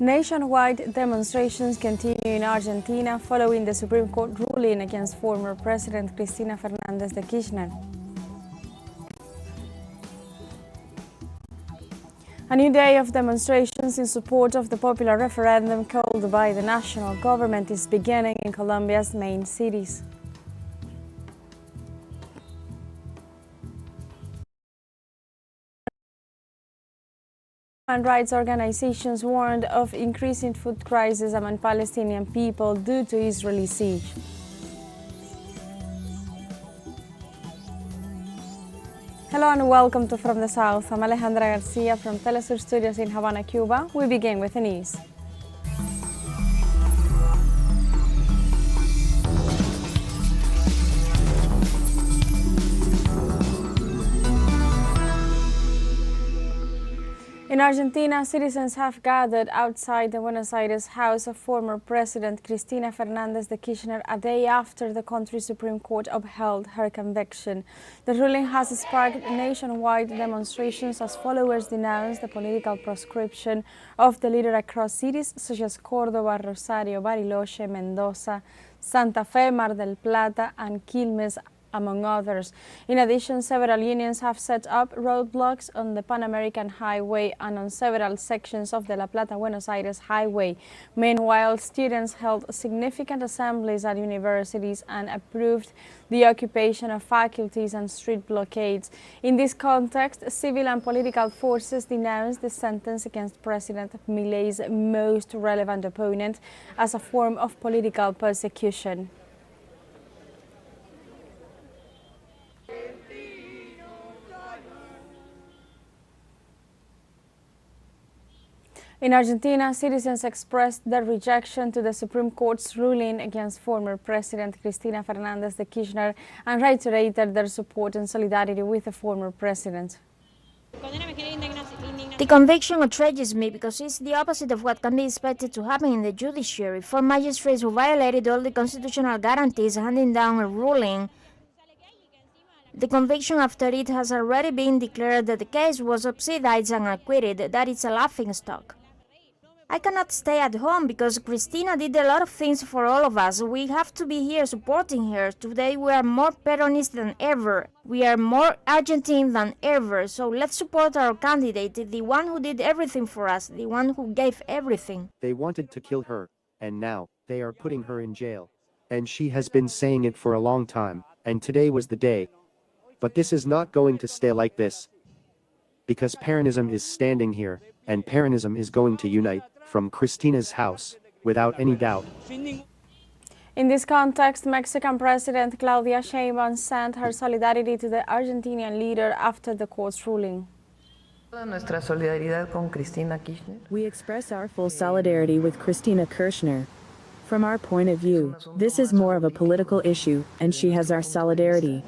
Nationwide demonstrations continue in Argentina following the Supreme Court ruling against former President Cristina Fernandez de Kirchner. A new day of demonstrations in support of the popular referendum called by the national government is beginning in Colombia's main cities. Human rights organizations warned of increasing food crisis among Palestinian people due to Israeli siege. Hello and welcome to From the South. I'm Alejandra Garcia from teleSUR Studios in Havana, Cuba. We begin with the news. In Argentina, citizens have gathered outside the Buenos Aires house of former President Cristina Fernandez de Kirchner a day after the country's Supreme Court upheld her conviction. The ruling has sparked nationwide demonstrations as followers denounce the political proscription of the leader across cities such as Córdoba, Rosario, Bariloche, Mendoza, Santa Fe, Mar del Plata, and Quilmes, among others. In addition, several unions have set up roadblocks on the Pan American Highway and on several sections of the La Plata-Buenos Aires Highway. Meanwhile, students held significant assemblies at universities and approved the occupation of faculties and street blockades. In this context, civil and political forces denounced the sentence against President Milei's most relevant opponent as a form of political persecution. In Argentina, citizens expressed their rejection to the Supreme Court's ruling against former President Cristina Fernandez de Kirchner and reiterated their support and solidarity with the former president. The conviction outrages me because it's the opposite of what can be expected to happen in the judiciary. Four magistrates who violated all the constitutional guarantees handing down a ruling. The conviction after it has already been declared that the case was subsidized and acquitted, that it's a laughingstock. I cannot stay at home because Cristina did a lot of things for all of us. We have to be here supporting her. Today we are more Peronist than ever. We are more Argentine than ever. So let's support our candidate, the one who did everything for us, the one who gave everything. They wanted to kill her, and now they are putting her in jail. And she has been saying it for a long time, and today was the day. But this is not going to stay like this. Because Peronism is standing here, and Peronism is going to unite from Cristina's house, without any doubt. In this context, Mexican President Claudia Sheinbaum sent her solidarity to the Argentinian leader after the court's ruling. We express our full solidarity with Cristina Kirchner. From our point of view, this is more of a political issue, and she has our solidarity.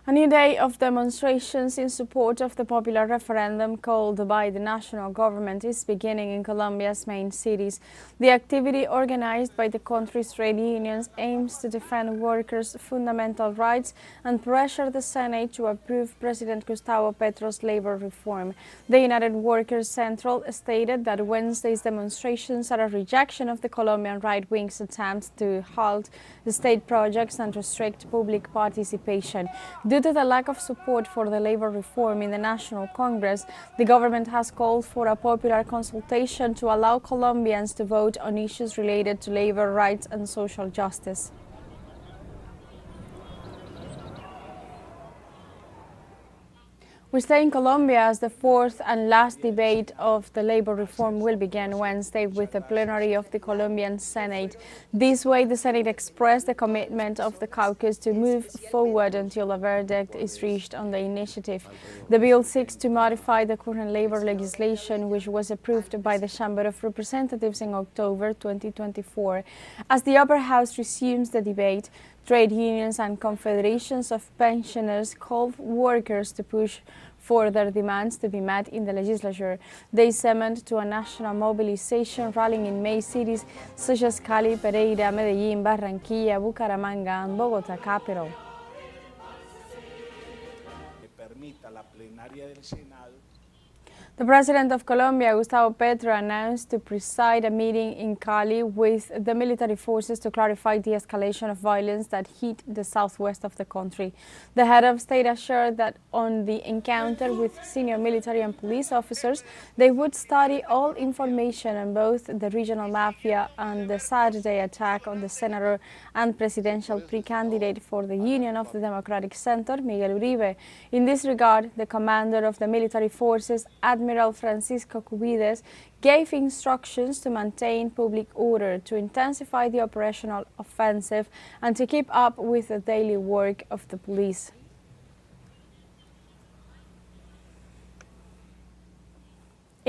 A new day of demonstrations in support of the popular referendum called by the national government is beginning in Colombia's main cities. The activity, organized by the country's trade unions, aims to defend workers' fundamental rights and pressure the Senate to approve President Gustavo Petro's labor reform. The United Workers Central stated that Wednesday's demonstrations are a rejection of the Colombian right-wing's attempts to halt the state projects and restrict public participation. Due to the lack of support for the labor reform in the National Congress, the government has called for a popular consultation to allow Colombians to vote on issues related to labor rights and social justice. We stay in Colombia as the fourth and last debate of the labor reform will begin Wednesday with the plenary of the Colombian Senate. This way, the Senate expressed the commitment of the caucus to move forward until a verdict is reached on the initiative. The bill seeks to modify the current labor legislation, which was approved by the Chamber of Representatives in October 2024. As the upper house resumes the debate, trade unions and confederations of pensioners called workers to push for their demands to be met in the legislature. They summoned to a national mobilization rallying in main cities such as Cali, Pereira, Medellín, Barranquilla, Bucaramanga, and Bogota capital. The president of Colombia, Gustavo Petro, announced to preside a meeting in Cali with the military forces to clarify the escalation of violence that hit the southwest of the country. The head of state assured that on the encounter with senior military and police officers, they would study all information on both the regional mafia and the Saturday attack on the senator and presidential pre-candidate for the Union of the Democratic Center, Miguel Uribe. In this regard, the commander of the military forces, Admiral Francisco Cubides, gave instructions to maintain public order, to intensify the operational offensive, and to keep up with the daily work of the police.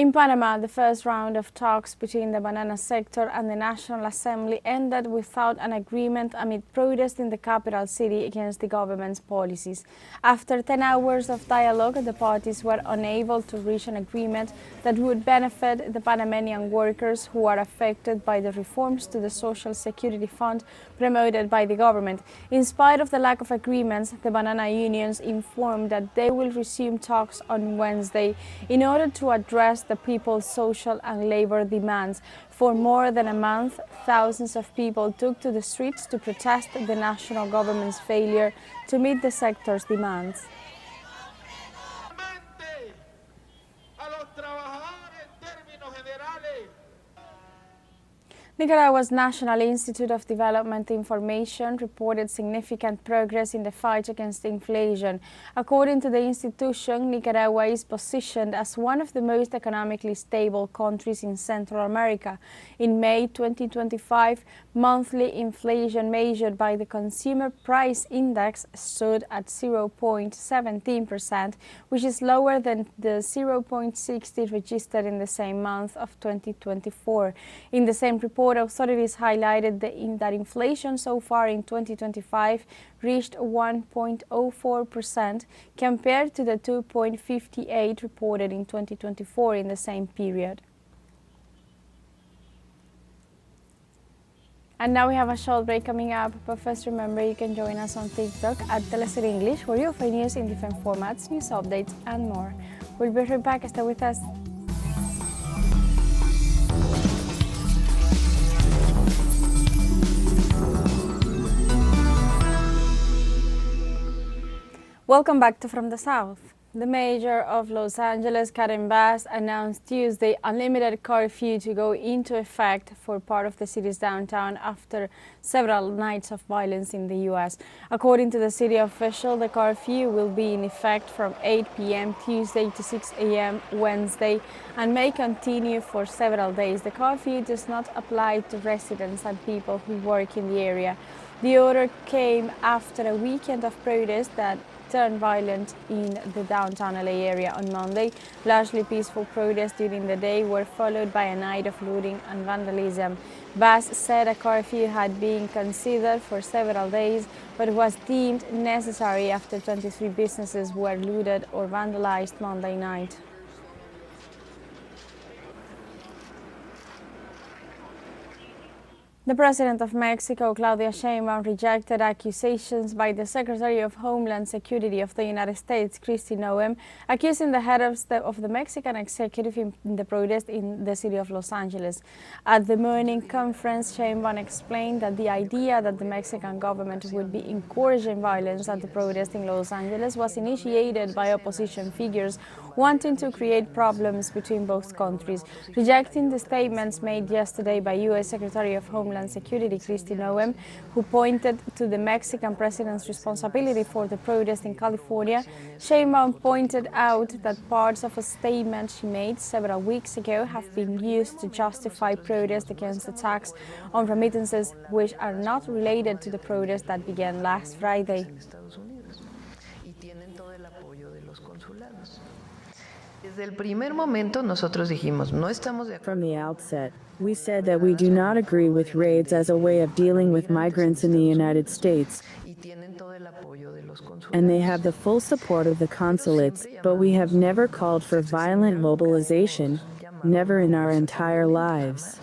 In Panama, the first round of talks between the banana sector and the National Assembly ended without an agreement amid protests in the capital city against the government's policies. After 10 hours of dialogue, the parties were unable to reach an agreement that would benefit the Panamanian workers who are affected by the reforms to the Social Security Fund promoted by the government. In spite of the lack of agreements, the banana unions informed that they will resume talks on Wednesday in order to address the people's social and labor demands. For more than a month, thousands of people took to the streets to protest the national government's failure to meet the sector's demands. Nicaragua's National Institute of Development Information reported significant progress in the fight against inflation. According to the institution, Nicaragua is positioned as one of the most economically stable countries in Central America. In May 2025, monthly inflation measured by the Consumer Price Index stood at 0.17%, which is lower than the 0.60 registered in the same month of 2024. In the same report, authorities highlighted that inflation so far in 2025 reached 1.04% compared to the 2.58% reported in 2024 in the same period. And now we have a short break coming up, but first remember you can join us on TikTok at teleSUR English, where you'll find news in different formats, news updates and more. We'll be right back. Stay with us. Welcome back to From the South. The mayor of Los Angeles, Karen Bass, announced Tuesday unlimited curfew to go into effect for part of the city's downtown after several nights of violence in the U.S. According to the city official, the curfew will be in effect from 8 p.m. Tuesday to 6 a.m. Wednesday and may continue for several days. The curfew does not apply to residents and people who work in the area. The order came after a weekend of protests that turned violent in the downtown LA area on Monday. Largely peaceful protests during the day were followed by a night of looting and vandalism. Bass said a curfew had been considered for several days, but was deemed necessary after 23 businesses were looted or vandalized Monday night. The President of Mexico, Claudia Sheinbaum, rejected accusations by the Secretary of Homeland Security of the United States, Cristina Fernandez, accusing the head of the Mexican executive in the protest in the city of Los Angeles. At the morning conference, Sheinbaum explained that the idea that the Mexican government would be encouraging violence at the protest in Los Angeles was initiated by opposition figures wanting to create problems between both countries. Rejecting the statements made yesterday by U.S. Secretary of Homeland Security Cristina Fernandez, who pointed to the Mexican president's responsibility for the protest in California, Sheinbaum pointed out that parts of a statement she made several weeks ago have been used to justify protest against attacks on remittances which are not related to the protest that began last Friday. From the outset, we said that we do not agree with raids as a way of dealing with migrants in the United States, and they have the full support of the consulates, but we have never called for violent mobilization, never in our entire lives.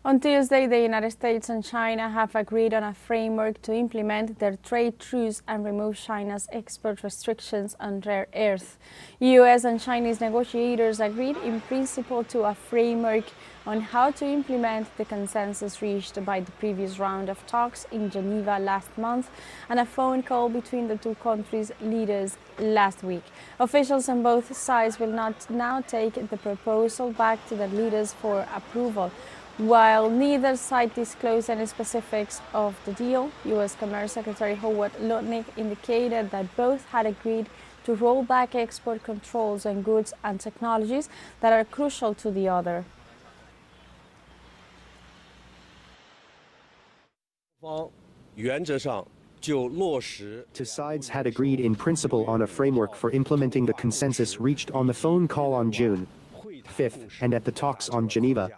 On Tuesday, the United States and China have agreed on a framework to implement their trade truce and remove China's export restrictions on rare earth. U.S. and Chinese negotiators agreed in principle to a framework on how to implement the consensus reached by the previous round of talks in Geneva last month and a phone call between the two countries' leaders last week. Officials on both sides will not now take the proposal back to the leaders for approval. While neither side disclosed any specifics of the deal, U.S. Commerce Secretary Howard Lutnick indicated that both had agreed to roll back export controls on goods and technologies that are crucial to the other. Two sides had agreed in principle on a framework for implementing the consensus reached on the phone call on June 5th and at the talks on Geneva.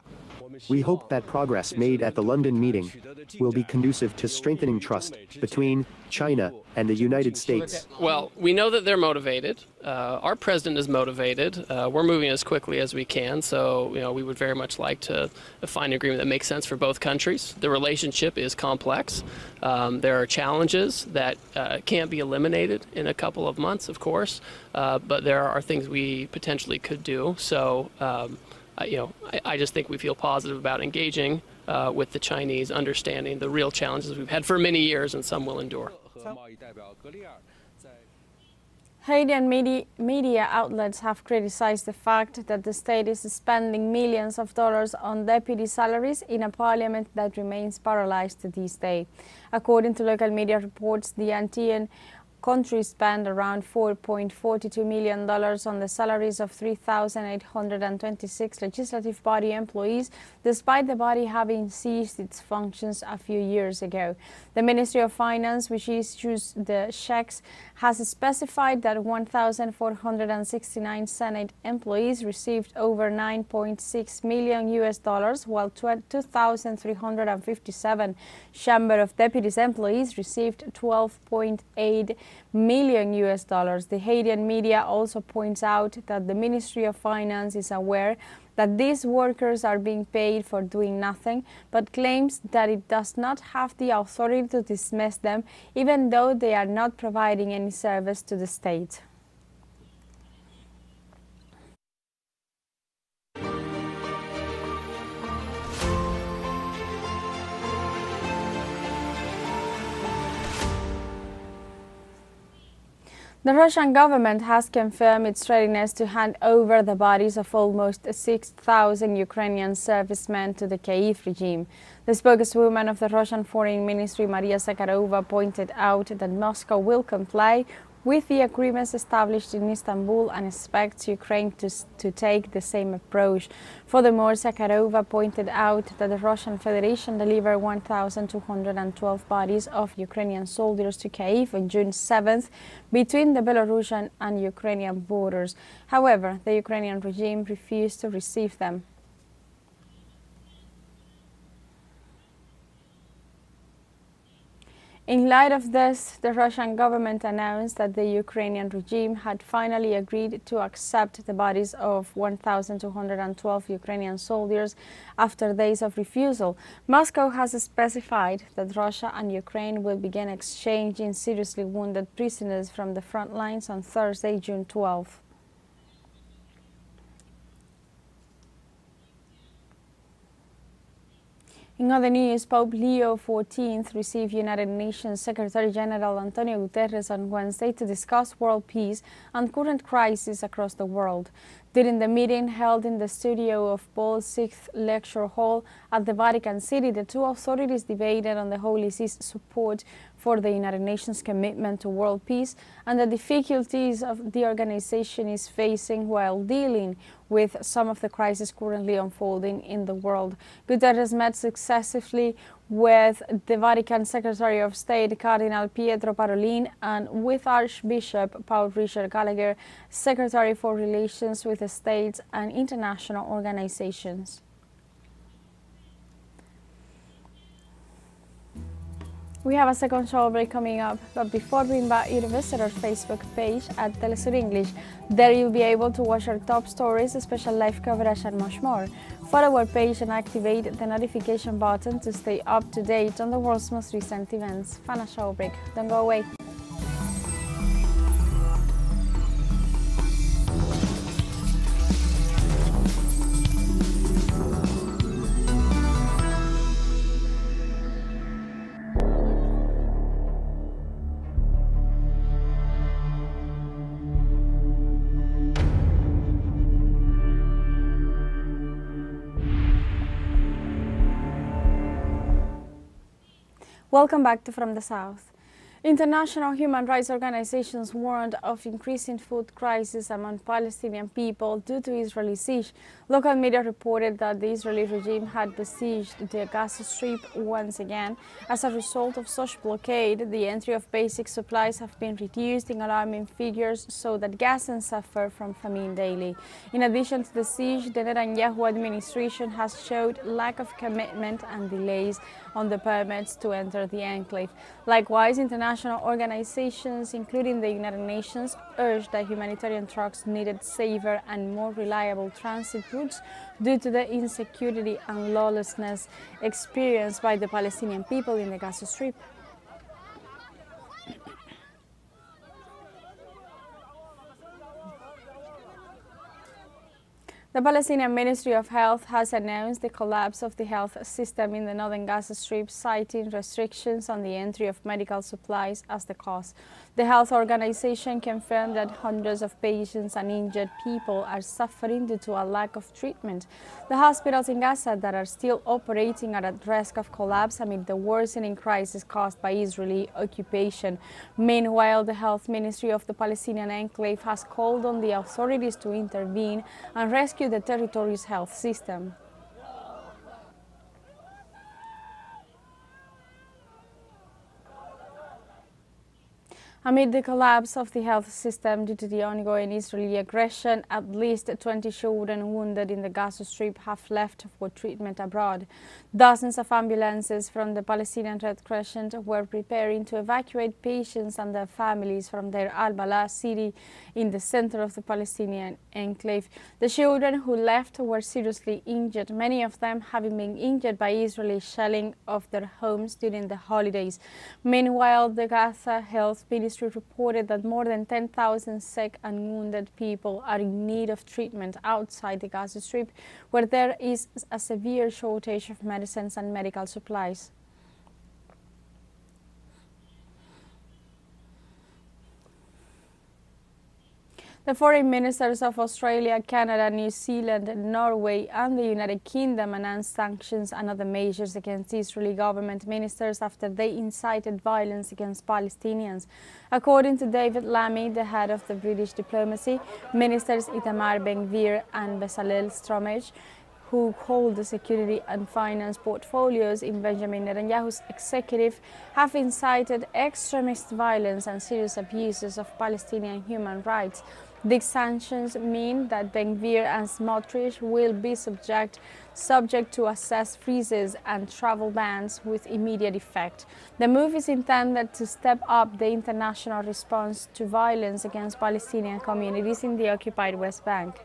We hope that progress made at the London meeting will be conducive to strengthening trust between China and the United States. Well, we know that they're motivated. Our president is motivated. We're moving as quickly as we can, so we would very much like to find an agreement that makes sense for both countries. The relationship is complex. There are challenges that can't be eliminated in a couple of months, of course, but there are things we potentially could do. So. I just think we feel positive about engaging with the Chinese, understanding the real challenges we've had for many years, and some will endure. Haitian media outlets have criticized the fact that the state is spending millions of dollars on deputy salaries in a parliament that remains paralyzed to this day. According to local media reports, the Antillean country spent around $4.42 million on the salaries of 3,826 legislative body employees, despite the body having ceased its functions a few years ago. The Ministry of Finance, which issues the checks, has specified that 1,469 Senate employees received over $9.6 million US dollars, while 2,357 Chamber of Deputies employees received $12.8 million US dollars. The Haitian media also points out that the Ministry of Finance is aware that these workers are being paid for doing nothing, but claims that it does not have the authority to dismiss them, even though they are not providing any service to the state. The Russian government has confirmed its readiness to hand over the bodies of almost 6,000 Ukrainian servicemen to the Kyiv regime. The spokeswoman of the Russian Foreign Ministry, Maria Zakharova, pointed out that Moscow will comply with the agreements established in Istanbul and expects Ukraine to take the same approach. Furthermore, Zakharova pointed out that the Russian Federation delivered 1,212 bodies of Ukrainian soldiers to Kyiv on June 7th between the Belarusian and Ukrainian borders. However, the Ukrainian regime refused to receive them. In light of this, the Russian government announced that the Ukrainian regime had finally agreed to accept the bodies of 1,212 Ukrainian soldiers after days of refusal. Moscow has specified that Russia and Ukraine will begin exchanging seriously wounded prisoners from the front lines on Thursday, June 12th. In other news, Pope Leo XIV received United Nations Secretary General Antonio Guterres on Wednesday to discuss world peace and current crises across the world. During the meeting held in the studio of Paul VI Lecture Hall at the Vatican City, the two authorities debated on the Holy See's support for the United Nations commitment to world peace and the difficulties of the organization is facing while dealing with some of the crises currently unfolding in the world. Guterres met successively with the Vatican Secretary of State Cardinal Pietro Parolin and with Archbishop Paul Richard Gallagher, Secretary for Relations with the States and International Organizations. We have a second show break coming up, but before we invite you to visit our Facebook page at teleSUR English. There you'll be able to watch our top stories, special live coverage and much more. Follow our page and activate the notification button to stay up to date on the world's most recent events. Fun a show break. Don't go away. Welcome back to From the South. International human rights organizations warned of increasing food crisis among Palestinian people due to Israeli siege. Local media reported that the Israeli regime had besieged the Gaza Strip once again. As a result of such blockade, the entry of basic supplies have been reduced in alarming figures so that Gazans suffer from famine daily. In addition to the siege, the Netanyahu administration has showed lack of commitment and delays on the permits to enter the enclave. Likewise, international organizations, including the United Nations, urged that humanitarian trucks needed safer and more reliable transit routes due to the insecurity and lawlessness experienced by the Palestinian people in the Gaza Strip. The Palestinian Ministry of Health has announced the collapse of the health system in the northern Gaza Strip, citing restrictions on the entry of medical supplies as the cause. The health organization confirmed that hundreds of patients and injured people are suffering due to a lack of treatment. The hospitals in Gaza that are still operating are at risk of collapse amid the worsening crisis caused by Israeli occupation. Meanwhile, the health ministry of the Palestinian enclave has called on the authorities to intervene and rescue the territory's health system. Amid the collapse of the health system due to the ongoing Israeli aggression, at least 20 children wounded in the Gaza Strip have left for treatment abroad. Dozens of ambulances from the Palestinian Red Crescent were preparing to evacuate patients and their families from their Al-Bala city in the center of the Palestinian enclave. The children who left were seriously injured, many of them having been injured by Israeli shelling of their homes during the holidays. Meanwhile, the Gaza Health Ministry reported that more than 10,000 sick and wounded people are in need of treatment outside the Gaza Strip, where there is a severe shortage of medicines and medical supplies. The foreign ministers of Australia, Canada, New Zealand, Norway and the United Kingdom announced sanctions and other measures against Israeli government ministers after they incited violence against Palestinians. According to David Lammy, the head of the British diplomacy, ministers Itamar Ben-Gvir and Bezalel Smotrich, who hold the security and finance portfolios in Benjamin Netanyahu's executive, have incited extremist violence and serious abuses of Palestinian human rights. These sanctions mean that Ben-Gvir and Smotrich will be subject to assess freezes and travel bans with immediate effect. The move is intended to step up the international response to violence against Palestinian communities in the occupied West Bank.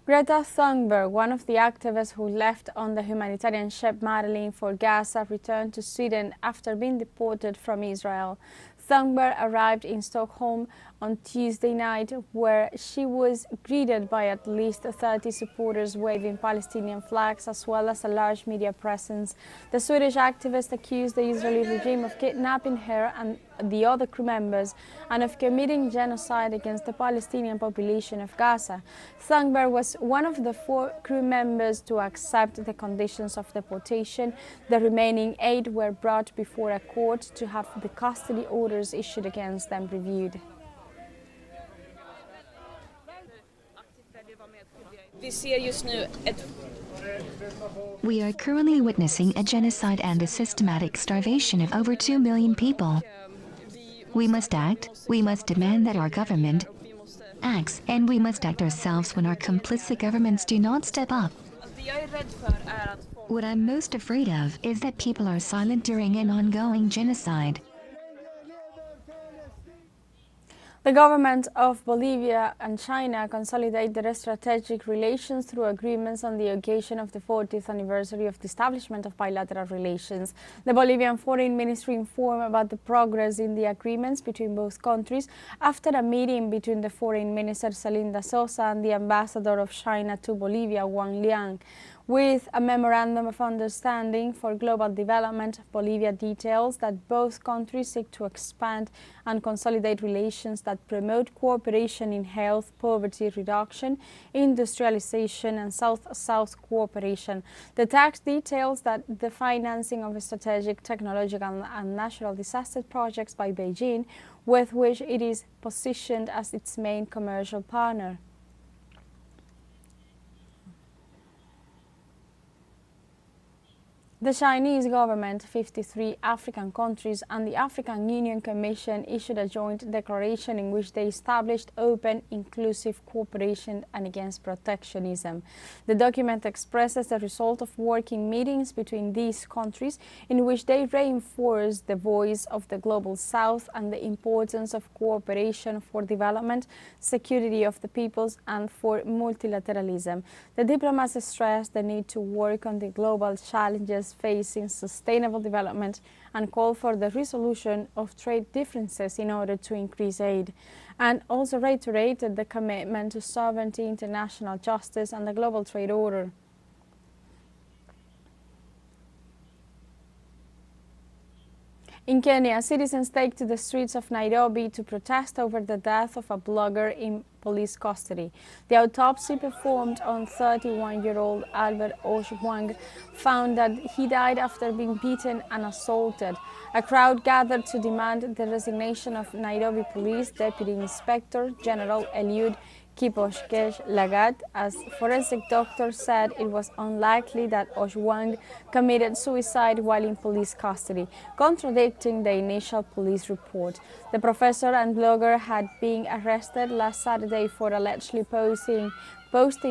Greta Thunberg, one of the activists who left on the humanitarian ship Madeline for Gaza, returned to Sweden after being deported from Israel. Thunberg arrived in Stockholm on Tuesday night, where she was greeted by at least 30 supporters waving Palestinian flags, as well as a large media presence. The Swedish activist accused the Israeli regime of kidnapping her and the other crew members and of committing genocide against the Palestinian population of Gaza. Thunberg was one of the 4 crew members to accept the conditions of deportation. The remaining 8 were brought before a court to have the custody orders issued against them reviewed. We are currently witnessing a genocide and a systematic starvation of over 2 million people. We must act, we must demand that our government acts, and we must act ourselves when our complicit governments do not step up. What I'm most afraid of is that people are silent during an ongoing genocide. The government of Bolivia and China consolidate their strategic relations through agreements on the occasion of the 40th anniversary of the establishment of bilateral relations. The Bolivian Foreign Ministry informed about the progress in the agreements between both countries after a meeting between the Foreign Minister Celinda Sosa and the Ambassador of China to Bolivia, Wang Liang. With a memorandum of understanding for global development, Bolivia details that both countries seek to expand and consolidate relations that promote cooperation in health, poverty reduction, industrialization, and South-South cooperation. The text details that the financing of strategic, technological, and natural disaster projects by Beijing, with which it is positioned as its main commercial partner. The Chinese government, 53 African countries, and the African Union Commission issued a joint declaration in which they established open, inclusive cooperation and against protectionism. The document expresses the result of working meetings between these countries in which they reinforced the voice of the Global South and the importance of cooperation for development, security of the peoples, and for multilateralism. The diplomats stressed the need to work on the global challenges facing sustainable development and call for the resolution of trade differences in order to increase aid, and also reiterated the commitment to sovereignty, international justice, and the global trade order. In Kenya, citizens take to the streets of Nairobi to protest over the death of a blogger in police custody. The autopsy performed on 31-year-old Albert Ojwang found that he died after being beaten and assaulted. A crowd gathered to demand the resignation of Nairobi Police Deputy Inspector General Eliud Kipchoge Lagat, as forensic doctors said it was unlikely that Ojwang committed suicide while in police custody, contradicting the initial police report. The professor and blogger had been arrested last Saturday for allegedly posting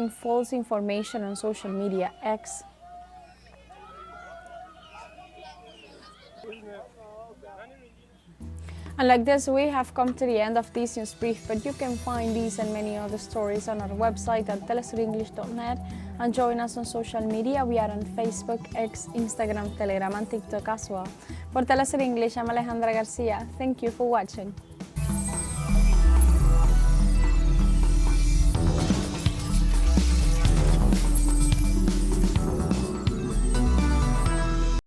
false information on social media X. And like this, we have come to the end of this news brief, but you can find these and many other stories on our website at telesurenglish.net and join us on social media. We are on Facebook, X, Instagram, Telegram, and TikTok as well. For TeleSUR English, I'm Alejandra Garcia. Thank you for watching.